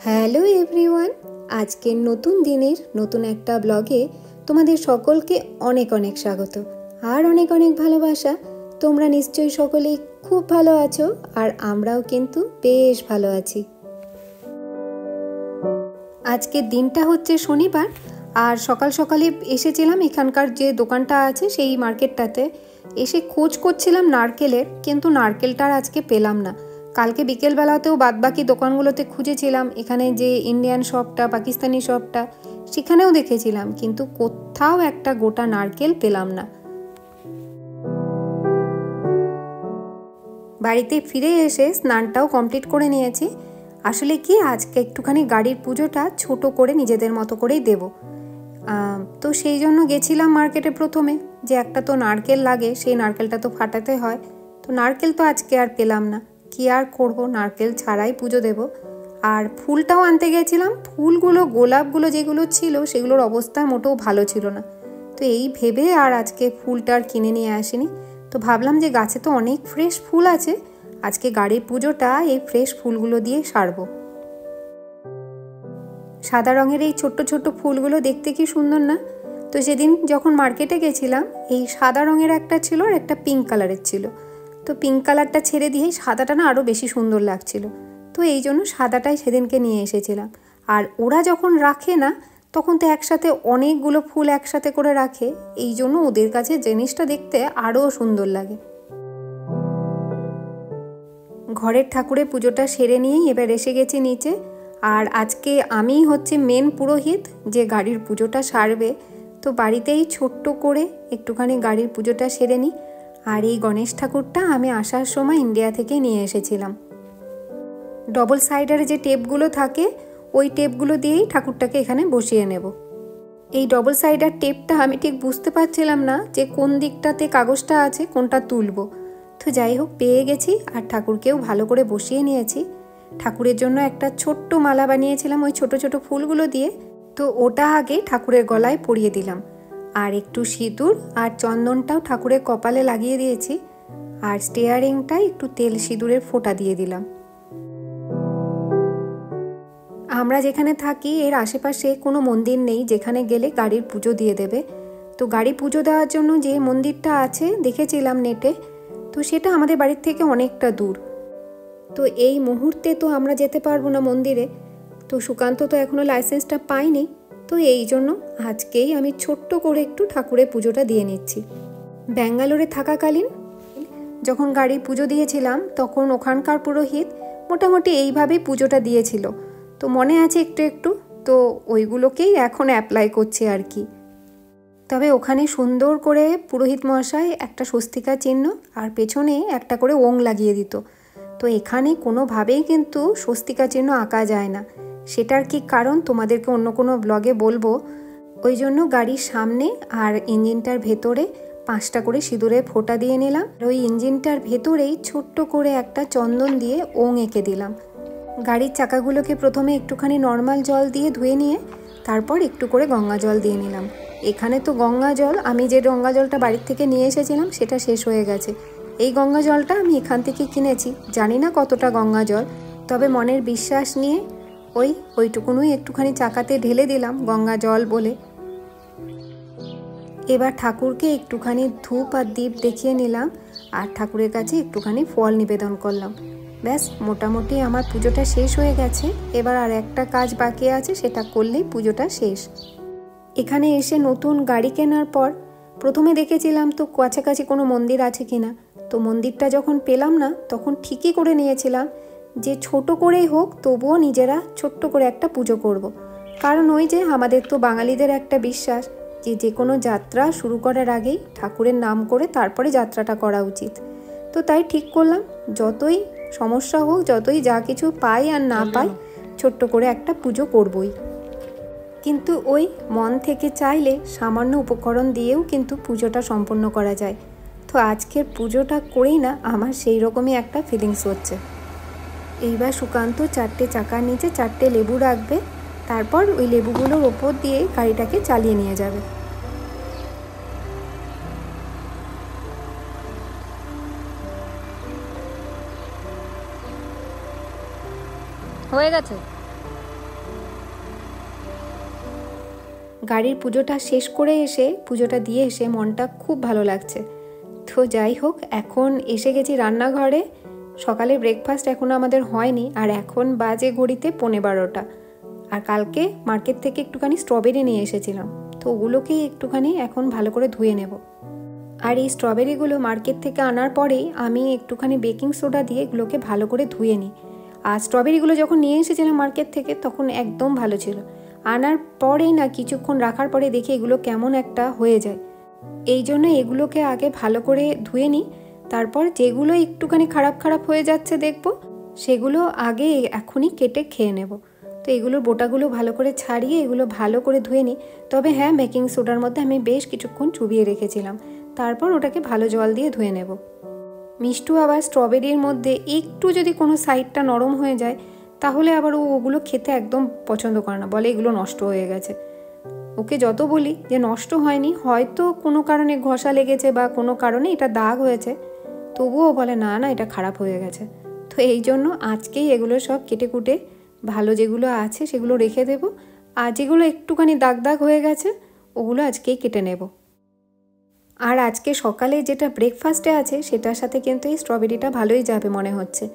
Hello everyone, আজকের নতুন দিনের নতুন একটা ব্লগে তোমাদের সকলকে অনেক অনেক স্বাগত আর অনেক অনেক ভালোবাসা। তোমরা নিশ্চয়ই সকলেই খুব ভালো আছো আর আমরাও কিন্তু বেশ ভালো আছি। আজকের দিনটা হচ্ছে শনিবার আর সকাল সকালে এসেছিলাম এখানকার যে দোকানটা আছে সেই মার্কেটটাতে। এসে খোঁজ করছিলাম নারকেলের, কিন্তু নারকেলটা আজকে পেলাম না। কালকে বিকেলবেলাতেও বাদবাকি দোকানগুলোতে খুঁজেছিলাম, এখানে যে ইন্ডিয়ান শপটা, পাকিস্তানি শপটা, সেখানেও দেখেছিলাম, কিন্তু কোথাও একটা গোটা নারকেল পেলাম না। বাড়িতে ফিরে এসে স্নানটাও কমপ্লিট করে নিয়েছি। আসলে কি, আজকে একটুখানি গাড়ির পুজোটা ছোট করে নিজেদের মতো করেই দেব। তো সেই জন্য গেছিলাম মার্কেটে। প্রথমে যে একটা তো নারকেল লাগে, সেই নারকেলটা তো ফাটাতে হয়। তো নারকেল তো আজকে আর পেলাম না, কি আর করব, নারকেল ছাড়াই পুজো দেব। আর ফুলটাও আনতে গেছিলাম, ফুলগুলো গোলাপগুলো যেগুলো ছিল সেগুলোর অবস্থা মোটেও ভালো ছিল না। তো এই ভেবে আর আজকে ফুলটা আর কিনে নিয়ে আসিনি। তো ভাবলাম যে গাছে তো অনেক ফ্রেশ ফুল আছে, আজকে গাড়ির পুজোটা এই ফ্রেশ ফুলগুলো দিয়ে সারবো। সাদা রঙের এই ছোট্ট ছোট্ট ফুলগুলো দেখতে কি সুন্দর না? তো সেদিন যখন মার্কেটে গেছিলাম, এই সাদা রঙের একটা ছিল আর একটা পিঙ্ক কালারের ছিল। তো পিঙ্ক কালারটা ছেড়ে দিয়ে সাদাটা না আরও বেশি সুন্দর লাগছিল। তো এই জন্য সাদাটাই সেদিনকে নিয়ে এসেছিলাম। আর ওরা যখন রাখে না, তখন তো একসাথে অনেকগুলো ফুল একসাথে করে রাখে, এই জন্য ওদের কাছে জিনিসটা দেখতে আরও সুন্দর লাগে। ঘরের ঠাকুরের পুজোটা সেরে নিয়েই এবার এসে গেছি নিচে। আর আজকে আমি হচ্ছে মেন পুরোহিত যে গাড়ির পুজোটা সারবে। তো বাড়িতেই ছোট্ট করে একটুখানি গাড়ির পুজোটা সেরে নিই। আর এই গণেশ ঠাকুরটা আমি আসার সময় ইন্ডিয়া থেকে নিয়ে এসেছিলাম। ডবল সাইডের যে টেপগুলো থাকে, ওই টেপগুলো দিয়েই ঠাকুরটাকে এখানে বসিয়ে নেব। এই ডবল সাইডার টেপটা আমি ঠিক বুঝতে পারছিলাম না যে কোন দিকটাতে কাগজটা আছে, কোনটা তুলব। তো যাই হোক, পেয়ে গেছি আর ঠাকুরকেও ভালো করে বসিয়ে নিয়েছি। ঠাকুরের জন্য একটা ছোট্ট মালা বানিয়েছিলাম ওই ছোট ছোট ফুলগুলো দিয়ে, তো ওটা আগে ঠাকুরের গলায় পরিয়ে দিলাম। আর একটু সিঁদুর আর চন্দনটাও ঠাকুরের কপালে লাগিয়ে দিয়েছি। আর স্টিয়ারিংটায় একটু তেল সিঁদুরের ফোঁটা দিয়ে দিলাম। আমরা যেখানে থাকি এর আশেপাশে কোনো মন্দির নেই যেখানে গেলে গাড়ির পুজো দিয়ে দেবে। তো গাড়ি পুজো দেওয়ার জন্য যে মন্দিরটা আছে দেখেছিলাম নেটে, তো সেটা আমাদের বাড়ির থেকে অনেকটা দূর। তো এই মুহূর্তে তো আমরা যেতে পারবো না মন্দিরে। তো সুকান্ত তো এখনও লাইসেন্সটা পাইনি। তো এই জন্য আজকেই আমি ছোট্ট করে একটু ঠাকুরের পুজোটা দিয়ে নিচ্ছি। ব্যাঙ্গালোরে থাকাকালীন যখন গাড়ি পুজো দিয়েছিলাম, তখন ওখানকার পুরোহিত মোটামুটি এইভাবেই পুজোটা দিয়েছিল। তো মনে আছে একটু একটু, তো ওইগুলোকেই এখন অ্যাপ্লাই করছে আর কি। তবে ওখানে সুন্দর করে পুরোহিত মশাই একটা স্বস্তিকা চিহ্ন আর পেছনে একটা করে ওং লাগিয়ে দিত। তো এখানে কোনোভাবেই কিন্তু স্বস্তিকা চিহ্ন আঁকা যায় না। সেটার কি কারণ তোমাদেরকে অন্য কোনো ব্লগে বলবো। ওই জন্য গাড়ির সামনে আর ইঞ্জিনটার ভেতরে 5টা করে সিঁদুরের ফোঁটা দিয়ে নিলাম। ওই ইঞ্জিনটার ভেতরেই ছোট্ট করে একটা চন্দন দিয়ে ওং এঁকে দিলাম। গাড়ির চাকাগুলোকে প্রথমে একটুখানি নর্মাল জল দিয়ে ধুয়ে নিয়ে তারপর একটু করে গঙ্গা জল দিয়ে নিলাম। এখানে তো গঙ্গা জল, আমি যে গঙ্গা জলটা বাড়ির থেকে নিয়ে এসেছিলাম সেটা শেষ হয়ে গেছে। এই গঙ্গা জলটা আমি এখান থেকে কিনেছি, জানি না কতটা গঙ্গা জল, তবে মনের বিশ্বাস নিয়ে ওইটুকুনই একটুখানি চাকাতে ঢেলে দিলাম গঙ্গা জল বলে। এবার ঠাকুরকে একটুখানি ধূপ আর দীপ দেখিয়ে নিলাম আর ঠাকুরের কাছে একটুখানি ফল নিবেদন করলাম। ব্যাস, মোটামুটি আমার পুজোটা শেষ হয়ে গেছে। এবার আর একটা কাজ বাকি আছে, সেটা করলেই পুজোটা শেষ। এখানে এসে নতুন গাড়ি কেনার পর প্রথমে দেখেছিলাম তো কাছাকাছি কোনো মন্দির আছে কিনা। তো মন্দিরটা যখন পেলাম না, তখন ঠিকই করে নিয়েছিলাম যে ছোট করেই হোক তবুও নিজেরা ছোট্ট করে একটা পুজো করব। কারণ ওই যে আমাদের তো বাঙালিদের একটা বিশ্বাস যে কোনো যাত্রা শুরু করার আগেই ঠাকুরের নাম করে তারপরে যাত্রাটা করা উচিত। তো তাই ঠিক করলাম, যতই সমস্যা হোক, যতই যা কিছু পাই আর না পাই, ছোট্ট করে একটা পুজো করবই। কিন্তু ওই মন থেকে চাইলে সামান্য উপকরণ দিয়েও কিন্তু পুজোটা সম্পন্ন করা যায়। তো আজকের পুজোটা করেই না আমার সেই রকমই একটা ফিলিংস হচ্ছে। এইবার সুকান্ত 4টে চাকার নিচে 4টে লেবু রাখবে, তারপর ওই লেবুগুলোর ওপর দিয়ে গাড়িটাকে চালিয়ে নিয়ে যাবে। হয়ে গেছে। গাড়ির পুজোটা শেষ করে এসে, পুজোটা দিয়ে এসে মনটা খুব ভালো লাগছে। তো যাই হোক, এখন এসে গেছি রান্নাঘরে। সকালে ব্রেকফাস্ট এখনও আমাদের হয়নি, আর এখন বাজে ঘড়িতে 11:15। আর কালকে মার্কেট থেকে একটুখানি স্ট্রবেরি নিয়ে এসেছিলাম, তো ওগুলোকেই একটুখানি এখন ভালো করে ধুয়ে নেব। আর এই স্ট্রবেরিগুলো মার্কেট থেকে আনার পরেই আমি একটুখানি বেকিং সোডা দিয়ে এগুলোকে ভালো করে ধুয়ে নিই। আর স্ট্রবেরিগুলো যখন নিয়ে এসেছিলাম মার্কেট থেকে তখন একদম ভালো ছিল, আনার পরেই না কিছুক্ষণ রাখার পরে দেখি এগুলো কেমন একটা হয়ে যায়। এই জন্য এগুলোকে আগে ভালো করে ধুয়ে নিই, তারপর যেগুলো একটুখানি খারাপ খারাপ হয়ে যাচ্ছে দেখব সেগুলো আগে এখনই কেটে খেয়ে নেব। তো এগুলোর বোটাগুলো ভালো করে ছাড়িয়ে এগুলো ভালো করে ধুয়ে নিই। তবে হ্যাঁ, বেকিং সোডার মধ্যে আমি বেশ কিছুক্ষণ চুবিয়ে রেখেছিলাম, তারপর ওটাকে ভালো জল দিয়ে ধুয়ে নেব। মিষ্টু আবার স্ট্রবেরির মধ্যে একটু যদি কোনো সাইডটা নরম হয়ে যায় তাহলে আবার ওগুলো খেতে একদম পছন্দ করে না, বলে এগুলো নষ্ট হয়ে গেছে। ওকে যত বলি যে নষ্ট হয়নি, হয়তো কোনো কারণে ঘষা লেগেছে বা কোনো কারণে এটা দাগ হয়েছে, তবুও বলে না না এটা খারাপ হয়ে গেছে। তো এই জন্য আজকেই এগুলো সব কেটে কুটে ভালো যেগুলো আছে সেগুলো রেখে দেব, আর যেগুলো একটুখানি দাগ দাগ হয়ে গেছে ওগুলো আজকেই কেটে নেব। আর আজকে সকালে যেটা ব্রেকফাস্টে আছে সেটার সাথে কিন্তু এই স্ট্রবেরিটা ভালোই যাবে মনে হচ্ছে।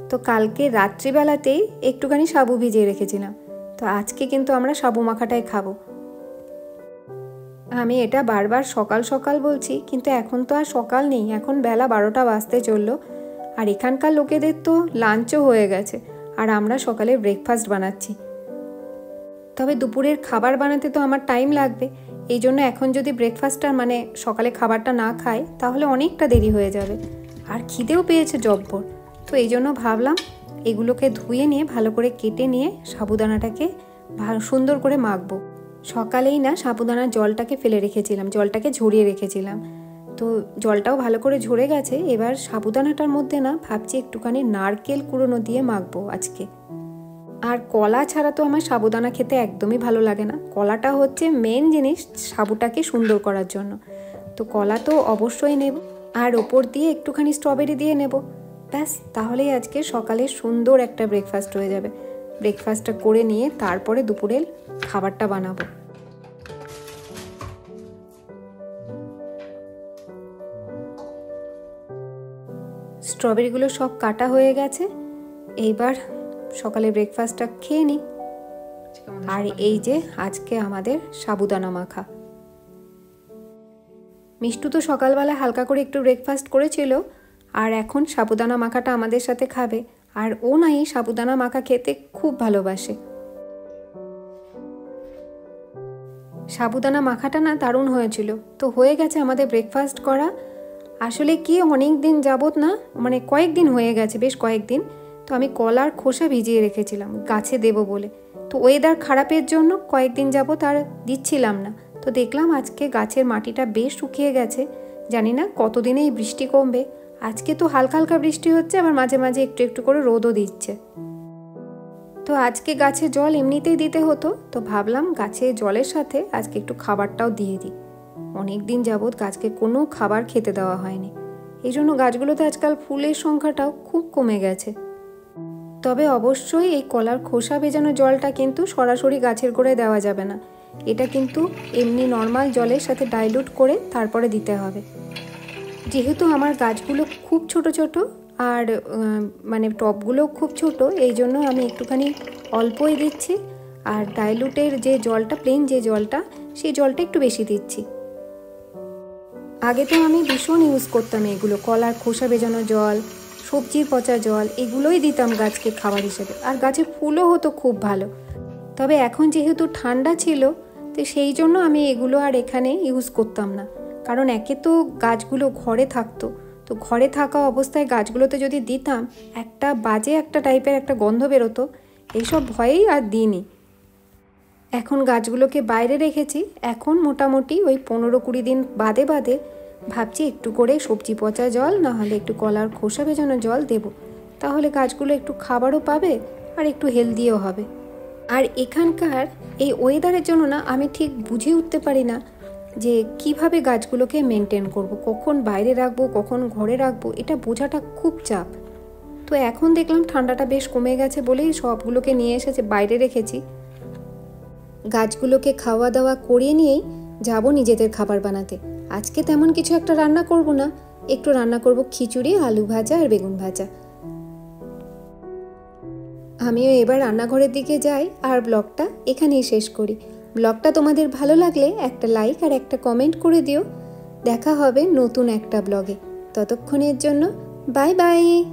তো কালকে রাত্রিবেলাতেই একটুখানি সাবু ভিজিয়ে রেখেছিলাম, তো আজকে কিন্তু আমরা সাবু মাখাটাই খাবো। আমি এটা বারবার সকাল সকাল বলছি, কিন্তু এখন তো আর সকাল নেই, এখন বেলা 12টা বাজতে চললো। আর এখানকার লোকেদের তো লাঞ্চও হয়ে গেছে, আর আমরা সকালে ব্রেকফাস্ট বানাচ্ছি। তবে দুপুরের খাবার বানাতে তো আমার টাইম লাগবে, এই জন্য এখন যদি ব্রেকফাস্টটা মানে সকালে খাবারটা না খাই তাহলে অনেকটা দেরি হয়ে যাবে, আর খিদেও পেয়েছে জব্বর। তো এই জন্য ভাবলাম এগুলোকে ধুয়ে নিয়ে ভালো করে কেটে নিয়ে সাবুদানাটাকে সুন্দর করে মাখবো। সকালেই না সাবুদানার জলটাকে ফেলে রেখেছিলাম, জলটাকে ঝরিয়ে রেখেছিলাম, তো জলটাও ভালো করে ঝরে গেছে। এবার সাবুদানাটার মধ্যে না ভাবছি একটুখানি নারকেল কুড়োনো দিয়ে মাখবো আজকে। আর কলা ছাড়া তো আমার সাবুদানা খেতে একদমই ভালো লাগে না, কলাটা হচ্ছে মেন জিনিস সাবুটাকে সুন্দর করার জন্য। তো কলা তো অবশ্যই নেব, আর ওপর দিয়ে একটুখানি স্ট্রবেরি দিয়ে নেব, ব্যাস তাহলেই আজকে সকালে সুন্দর একটা ব্রেকফাস্ট হয়ে যাবে। ব্রেকফাস্টটা করে নিয়ে তারপরে দুপুরের খাবারটা বানাবো। স্ট্রবেরিগুলো সব কাটা হয়ে গেছে, এইবার সকালে ব্রেকফাস্টটা খেয়ে নিই। আর এই যে আজকে আমাদের সাবুদানা মাখা। মিষ্টু তো সকালবেলা হালকা করে একটু ব্রেকফাস্ট করেছিল, আর এখন সাবুদানা মাখাটা আমাদের সাথে খাবে। আর ও না এই সাবুদানা মাখা খেতে খুব ভালোবাসে। সাবুদানা মাখাটা না দারুণ হয়েছিল। তো হয়ে গেছে আমাদের ব্রেকফাস্ট করা। আসলে কি অনেক দিন যাবত না, মানে কয়েকদিন হয়ে গেছে, বেশ কয়েকদিন, তো আমি কলার খোসা ভিজিয়ে রেখেছিলাম গাছে দেব বলে। তো ওয়েদার খারাপের জন্য কয়েকদিন যাবত আর দিচ্ছিলাম না। তো দেখলাম আজকে গাছের মাটিটা বেশ শুকিয়ে গেছে, জানি না কতদিনে এই বৃষ্টি কমবে। আজকে তো হালকা হালকা বৃষ্টি হচ্ছে, আবার মাঝে মাঝে একটু একটু করে রোদও দিচ্ছে। তো আজকে গাছে জল এমনিতেই দিতে হতো, তো ভাবলাম গাছে জলের সাথে আজকে একটু খাবারটাও দিয়ে দিই। অনেক দিন যাবৎ গাছকে কোনো খাবার খেতে দেওয়া হয়নি, এই জন্য গাছগুলোতে আজকাল ফুলের সংখ্যাটাও খুব কমে গেছে। তবে অবশ্যই এই কলার খোসা ভেজানো জলটা কিন্তু সরাসরি গাছের গোড়ায় দেওয়া যাবে না, এটা কিন্তু এমনি নর্মাল জলের সাথে ডাইলুট করে তারপরে দিতে হবে। যেহেতু আমার গাছগুলো খুব ছোট ছোট আর মানে টবগুলো খুব ছোট, এই জন্য আমি একটুখানি অল্পই দিচ্ছি। আর ডাইলুটের যে জলটা, প্লেন যে জলটা, সেই জলটা একটু বেশি দিচ্ছি। আগে তো আমি ভীষণ ইউজ করতাম এগুলো, কলার খোসা ভেজানো জল, সবজির পচা জল, এগুলোই দিতাম গাছকে খাবার হিসেবে, আর গাছের ফুলও হতো খুব ভালো। তবে এখন যেহেতু ঠান্ডা ছিল, তো সেই জন্য আমি এগুলো আর এখানে ইউজ করতাম না। কারণ একে তো গাছগুলো ঘরে থাকতো, তো ঘরে থাকা অবস্থায় গাছগুলোতে যদি দিতাম একটা বাজে একটা টাইপের একটা গন্ধ বেরোতো, এইসব ভয়েই আর দিইনি। এখন গাছগুলোকে বাইরে রেখেছি, এখন মোটামুটি ওই 15-20 দিন বাদে বাদে ভাবছি একটু করে সবজি পচা জল, না হলে একটু কলার খোসা ভেজানো জল দেব, তাহলে গাছগুলো একটু খাবারও পাবে আর একটু হেলদিও হবে। আর এখানকার এই ওয়েদারের জন্য না আমি ঠিক বুঝে উঠতে পারি না যে কিভাবে গাছগুলোকে মেনটেন করব, কখন বাইরে রাখবো কখন ঘরে রাখবো, এটা বোঝাটা খুব চাপ। তো এখন দেখলাম ঠান্ডাটা বেশ কমে গেছে বলেই সবগুলোকে নিয়ে এসেছে বাইরে রেখেছি। গাছগুলোকে খাওয়া দাওয়া করিয়ে নিয়েই যাব নিজেদের খাবার বানাতে। আজকে তেমন কিছু একটা রান্না করব না, একটু রান্না করব খিচুড়ি, আলু ভাজা আর বেগুন ভাজা। আমিও এবার রান্নাঘরের দিকে যাই আর ব্লগটা এখানেই শেষ করি। ব্লগটা তোমাদের ভালো লাগলে একটা লাইক আর একটা কমেন্ট করে দিও। দেখা হবে নতুন একটা ব্লগে। ততক্ষণের জন্য বাই বাই।